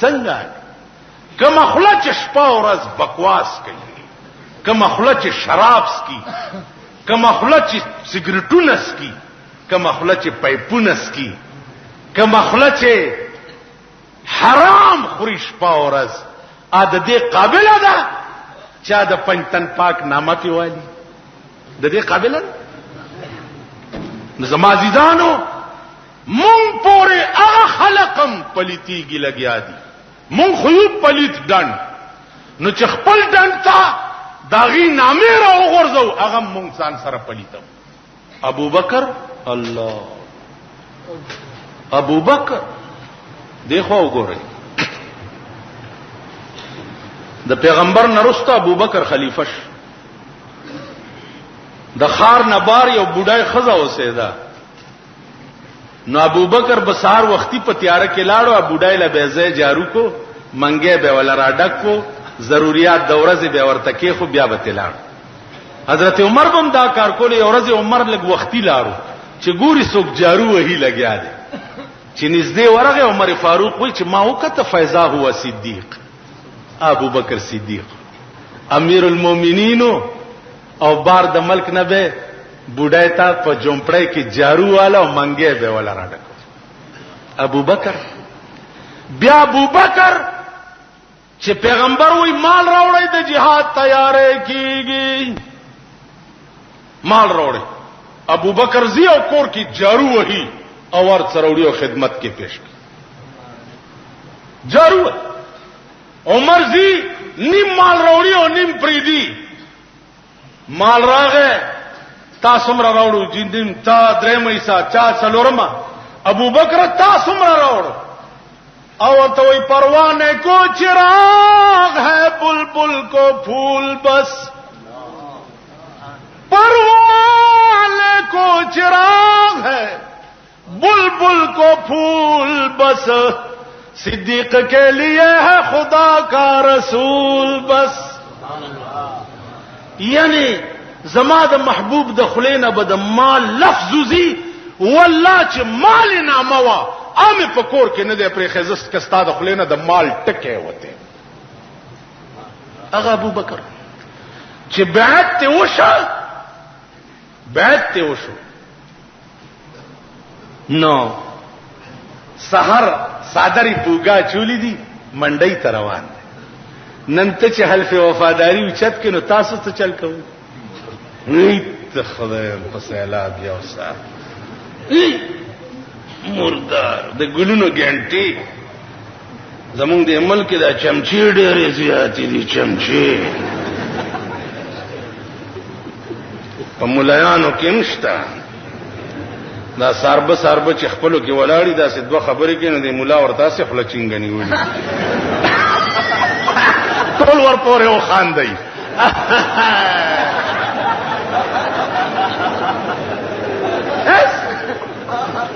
څنګه کما خلا چې شپه ورځ بکواس کوي کما خلا چې شراب سکي کما خلا چې سیګریټونه سکي کما خلا چې پایپونه سکي کما خلا چې حرام خوري شپه ورځ ا د دې قابل ده چا د پنځتن پاک نامه پیوالي د دې قابل نه زما عزیزانو مون پورې هغه خلقم پلیتیږي لګیا دي مون خو یو پلیت ډن نو چې خپل ډن تا داغي نامه را وغورځو هغه مون ځان سره پلیتو ابو بکر الله ابو بکر دیکھو وګورئ د پیغمبر نرسته ابو بکر خلیفہ د خار نبار یو بډای خزا اوسېدا نو ابو بکر بسار وختي په تیار کې لاړو ابو بډای له بیزه جارو کو منګه به ولا را ډک کو ضرورت د ورځې به ورته کې خو بیا به تلاړ حضرت عمر بم دا کار کول یو ورځ عمر لګ وختي لاړو چې ګوري څوک جارو وਹੀ لګیا دي چې نږدې ورغه عمر فاروق وای چې ما وکته فیضا هو صدیق ابو بکر صدیق امیر المؤمنین او بار د ملک نه به بوډای تا په جومپړی کې جارو والا او منګه به ولا راډک ابو بکر بیا ابو بکر چې پیغمبر وای مال راوړی د jihad تیارې کیږي مال راوړی ابو بکر زی او کور کې جارو وਹੀ اور سروڑی خدمت کی پیش کی ضرور عمر زی نیم مال روڑی اور نیم پریدی مال راغے تا سمرا روڑو جی نیم تا درم ایسا چا سلورما ابو بکر تا سمرا روڑو اور تو وہی پروانے کو چراغ ہے بلبل کو پھول بس پروانے کو چراغ ہے بلبل کو پھول بس صدیق کے لیے ہے خدا کا رسول بس یعنی زماد محبوب د خلینا بد مال لفظی والله چې مال ناموا عام پکور کې نه دی پرې خزست کستا د خلینا د مال ټکه وته هغه ابو بکر چې بیعت ته وشو نو سحر صادری پوگا چولی دی منډی ته روان نن ته چې حلف وفاداری اوچت کې نو تاسو ته چل کوو ته خدای په سیلاب یا وسه مردار د ګلونو ګنټي زمونږ د ملک دا چمچي ډېرې زیاتې دي چمچي په مولایانو کې نشته دا ساربه چې خپلو کې ولاړی دا سې دوه خبرې کې نه دی مولا ورته سې خپل چنګنی وړي ټول ور پورې و خاندي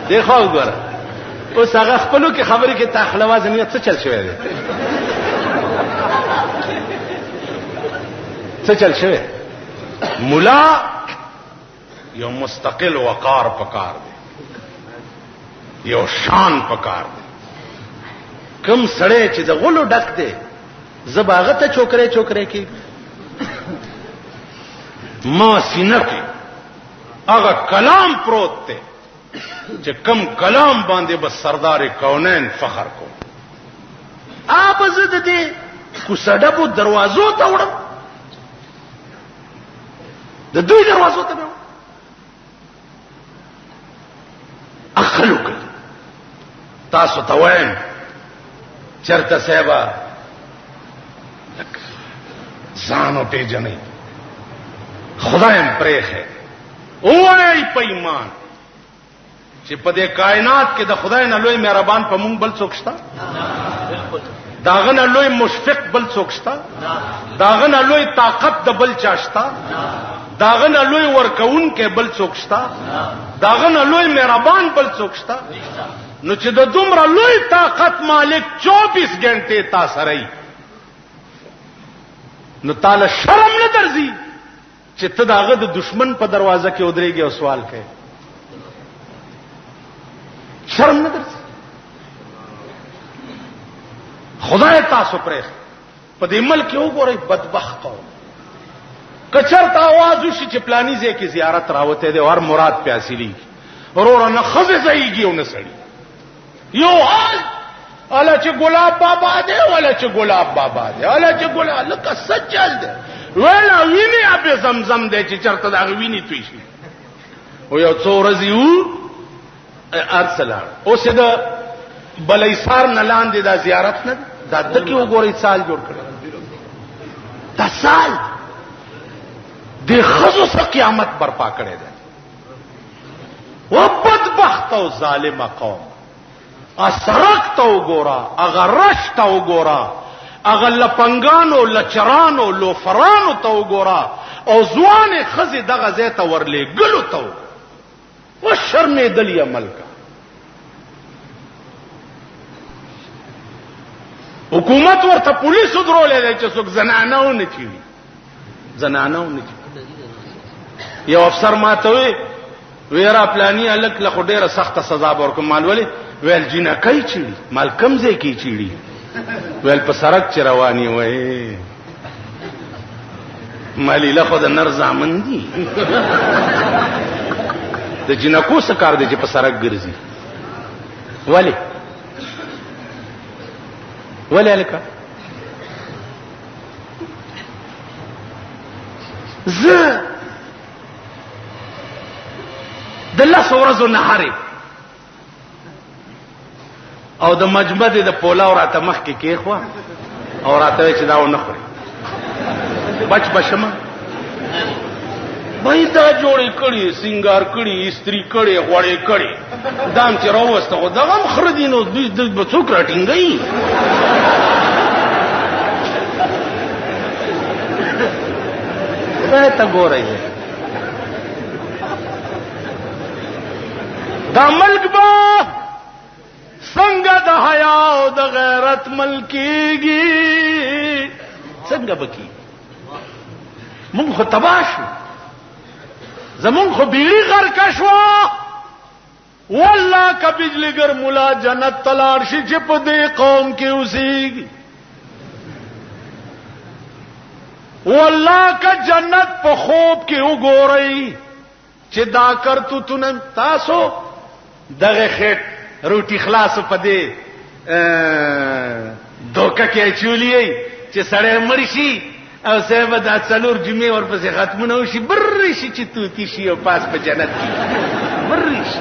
دیکھو وګوره اوس هغه خپلو کې خبرې کې تخلواز نه څه چل شوی دی څه چل شوی مولا یو مستقل وقار پکار دی یو شان پکار دی کم سړی چې د غلو ډک دی زباغه ته چوکره کې ما سینه کې هغه کلام پروت دی چې کم کلام باندې بس سردار کونین فخر کو آپ زد دې کو سړډو دروازو ته وړم د دوی دروازو ته اخلو کړ تاسو ته وایم چرته سیبا ځانو پیژنې خدایم پرېخه اوای پېمان چې په دې کائنات کې د خدای نه لوی مهربان په مونږ بل څوک شته داغه نه لوی مشفق بل څوک شته داغه نه لوی طاقت د بل چا شته داغه نه لوی ورکون کې بل څوک شته داغه نه لوی مهربان بل څوک شته نو چې د دومره لوی طاقت مالک 24 غنټه تا سره ای نو تعالی شرم نه درځي چې ته داغه د دشمن په دروازه کې ودرېږي او سوال کوي شرم نه درځي خدای تاسو پرې په دې ملک یو ګورئ بدبخت قوم کچرت आवाज وشي چې پلاني ځای کې زیارت راوته دي او مراد پیاسلی ورور نه خزه ځایږي او نه سړي یو حال الا چې ګلاب بابا دی ولا چې ګلاب بابا دی الا چې ګلاب لکه سجل دی ولا ویني ابي زمزم دی چې چرته دا ویني توي شي او یو څو ورځې وو ارسلان اوس د بلېسار نه لاندې دا زیارت نه دا دکې وګورئ سال جوړ کړی دا سال د خزو سره قیامت برپا کړی دی و بدبخت او ظالم قوم اسرق تو ګورا اگر رش تو ګورا اگر لپنګانو لچرانو لوفرانو تو ګورا او ځوان خزي دغه زه ته ورلې ګلو تو و شرمې دلی عمل کا حکومت ورته پولیس درولې چې څوک زنانو نه چي زنانو نه چي یو افسر ماته وی ویرا پلانی الک له ډیره سخت سزا ورکوم مال ولی ویل جنا کوي چیړي مال کمزې کی چیړي ویل په سړک چ رواني وای مالی له خود نر زامن دي د جنکو څه کار دی چې په سړک ګرځي ولی الکا د الله سورزو نهاره او د مجمد د پولاو راته مخ کې کېخوا او راته چې دا و نه خوري بچ بشمه بای دا جوړې کړي سنگار کړي استری کړي غوړې کړي دام چې راوسته خو دغه هم خره دي نو دوی به څوک راټینګوي خدای ته ګورئ دا ملک به څنګه د حیا او د غیرت ملکیږي څنګه به کېږي مونږ خو تباه شو زمون خو بیړی غرقه شوه والله که بجلیګر ملا جنت تلاړ شي چې په دې قوم کې اوسېږي والله که جنت په خوب کې وګورئ چې دا کرتوتونه تاسو دغه خېټ روټي خلاص په دې دوکه کې اچولیږي چې سړی مړ شي او صاحب دا څلور جمعې ورپسې ختمونه وشي برې شي چې توتی شي او پاس په جنت کې برې شي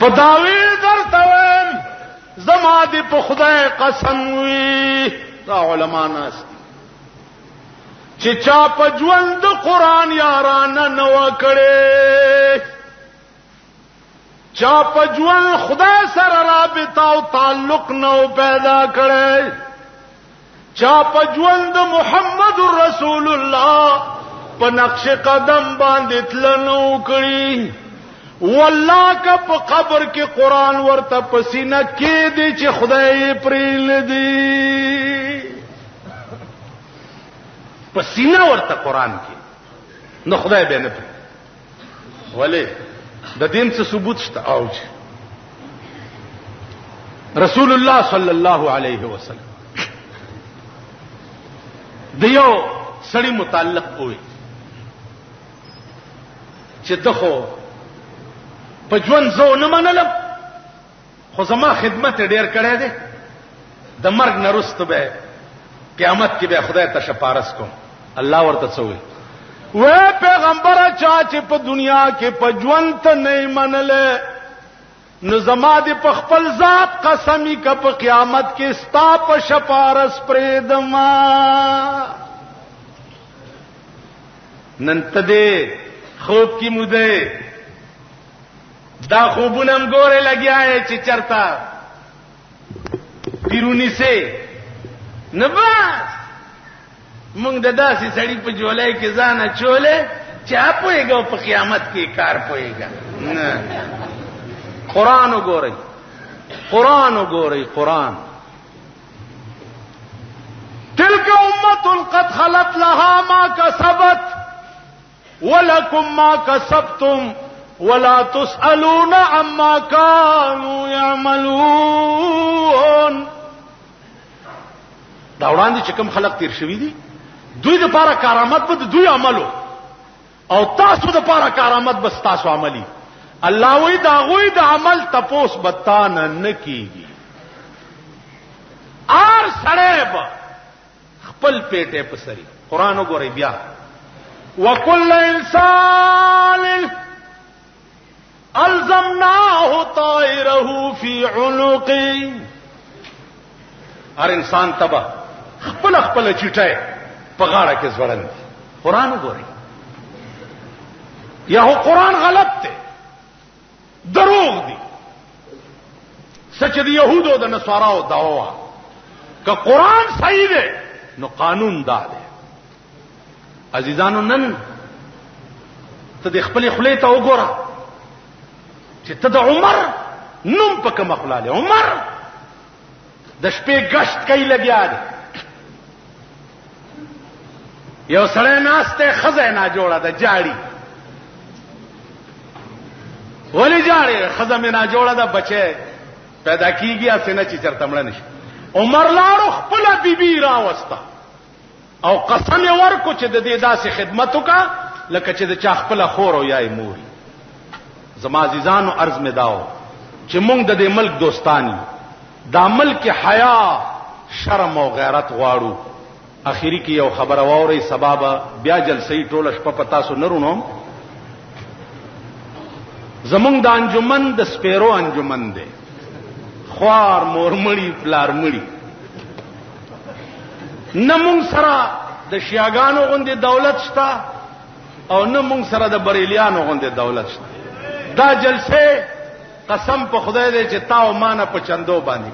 په داوی درته وایم زما دې په خدای قسم وي دا علما ناس دي چې چا په ژوند قرآن یارانه نه وکړې چا په ژوند خدای سره رابطه او تعلق نه پیدا کړی چا په ژوند محمد رسول الله په نقش قدم باندې تلنو کړی والله که په قبر کې قرآن ورته پسینه کې دی چې خدای پرېل دی پسینه ورته قرآن کې نو خدای به نه پرې ولې د دین څه ثبوت شته اوج رسول الله صلی الله علیه وسلم دیو سړی متعلق وي چې دغه په ژوند زو نه منلم خو زما خدمت ډیر کړی دی د مرګ نه وروسته به قیامت کې به خدای ته شپارس کوم الله ورته څه وایي وې پیغمبره چا چې په دنیا کې په ژوند ته نه منله نو زما دې په خپل ذات قسمی که په قیامت کې ستا په شپارس پرېدما نن ته دې خوب کې موده دا خوبونه هم ګوره لګیا ہے چې چرتا پیرونی سے نه بس مونږ د داسې سړی په جولای کې ځان اچولې چې اپويګو په قیامت کې کار پويګا نه قرآن وګورئ قرآن وګورئ قرآن تلك امه قد خلت لها ما كسبت ولكم ما كسبتم ولا تسألون عما كانوا يعملون دا وړاندې چې کوم خلق تیر شوی دي دوی د پاره کرامت به دوی عملو او تاسو د پاره کرامت بس تاسو عملي الله وی دا غوی د عمل تپوس بتان نه کیږي ار سړی به خپل پیټه پسري قران وګورئ بیا وکل انسان الزمناه طائره في عنقه هر انسان تبا خپل خپل چټه په غاړه کې ځوړند قران وګورئ یا هو قران غلط دی دروغ دی سچ دی يهودو د نصاراو دعوا که قران صحیح دی نو قانون دا دی عزیزانو نن ته د خپل خلی ته وګوره چې ته د عمر نوم په کومه خلاله عمر د شپې غشت کوي لګیا دی یو سړی ناشته خزه نه جوړه ده جاړي ولی جاړي خزه مې نه جوړه ده بچي پیدا کیږي اسنه چې چرته مړ نشي عمر لاړو خپل بیبي راوستا او قسم ورکو چې د دې داسې خدمت وکا لکه چې د چا خپل خور او یای مور زما عزیزانو عرض می داو چې مونږ د دې ملک دوستانی دا ملک حیا شرم او غیرت غواړو اخیری کې یو خبره ووري سبب بیا جلسې ټوله شپه پتا سو نرونو زمونږ د انجمن د سپیرو انجمن دی، خوار مورمړي پلارمړي. نه مونږ سره د شیاګانو غوندې دولت شته او نه مونږ سره د بریلیانو غوندې دولت شته. دا جلسه قسم په خدای دی چې تا او ما نه په چندو باندې.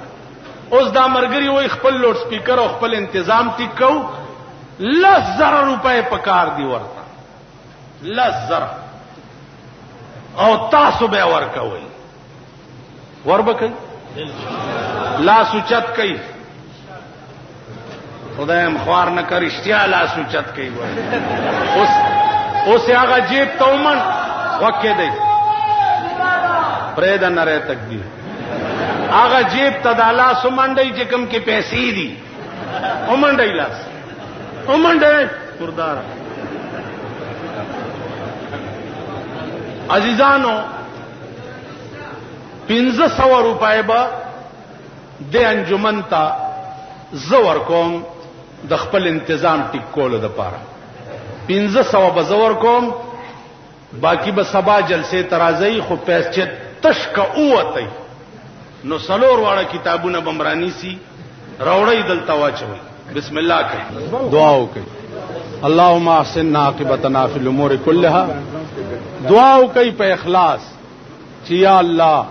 اوس دا مرګري وای خپل لوډ سپیکر او خپل تنظیم ټیک کو، 10,000 روپے پکار دی ورته، 10,000 او تاسو به ورکوي. وربکې لا سوچت کوي، خدایم خوار نه کړ اشتیا لا سوچت کوي. اوس هغه جیب ته ومن وکې دی پرې د نره تکبیر، هغه جیب ته د الله سمنډي چې کوم کې پیسې دي ومنډي لاس ومنډي پردار. عزیزانو 1500 روپے به د انجمن ته زور کوم د خپل انتظام ټیک کولو د پاره، 1500 به زور کوم، باقی به سبا جلسه ترازی خو پیسې تشک اوتی نو سلور واړه کتابونه بمرانی سي راوړی دلته واچوي. بسم الله کوي، دعا وکي، اللهم احسن عاقبتنا فی الامور كلها. دعا وکي په اخلاص چې یا الله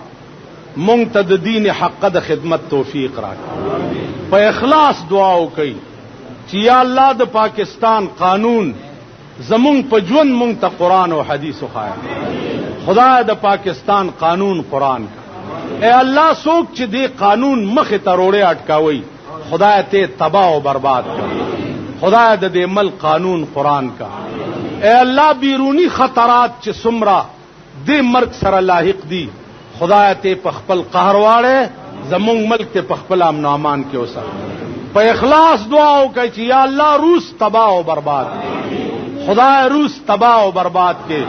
مونږ ته د دین حق د خدمت توفیق راکړه. په اخلاص دعا وکي چې یا الله د پاکستان قانون زمونږ په ژوند مونږ ته قرآن او حدیث وخایا. خدای د پاکستان قانون قرآن کا، اے الله څوک چې دې قانون مخې ته روړې اٹکاوي خدای ته تباہ او برباد کړي. خدای د دې ملک قانون قرآن کا. اے الله بیرونی خطرات چې سمرا دې مرګ سره لاحق دي خدای ته په خپل قهر واړې زمونږ ملک ته په خپل امن او امان کې اوسه. په اخلاص دعا وکړي چې یا الله روس تباہ او برباد کړي. خدای روس تباہ او برباد کړي،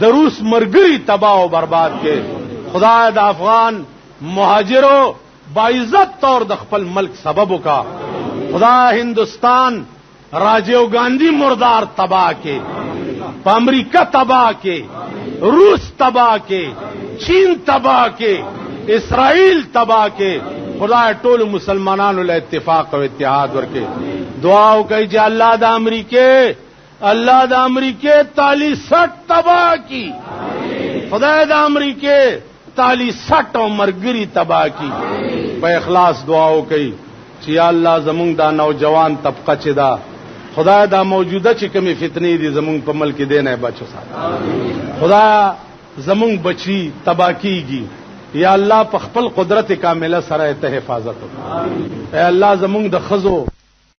د روس مرګري تباہ او برباد کړي. خدای د افغان مهاجرو باعزت طور د خپل ملک سبب وکا. خدای هندستان راجیو گاندھی مردار تباہ کے، امریکہ تباہ کے، روس تباہ کے، چین تباہ کے، اسرائیل تباہ کے. خدای ټول مسلمانانو له اتفاق او اتحاد ورکې. دعا وکړئ چې الله د امریکې تالی سټ تباہ کی. خدای د امریکې تالی سټ او مرګري تباہ کی. په اخلاص دعا وکړئ چې یا الله زمونږ دا نوجوان طبقه چې دا خدای دا موجوده چې کومې فتنې دي زمونږ په ملک دی نه بچو ساته. خدای زمونږ بچی تباہ کیږي، یا الله په خپل قدرت کامله سره ته حفاظت وکړه. اے الله زمونږ د خزو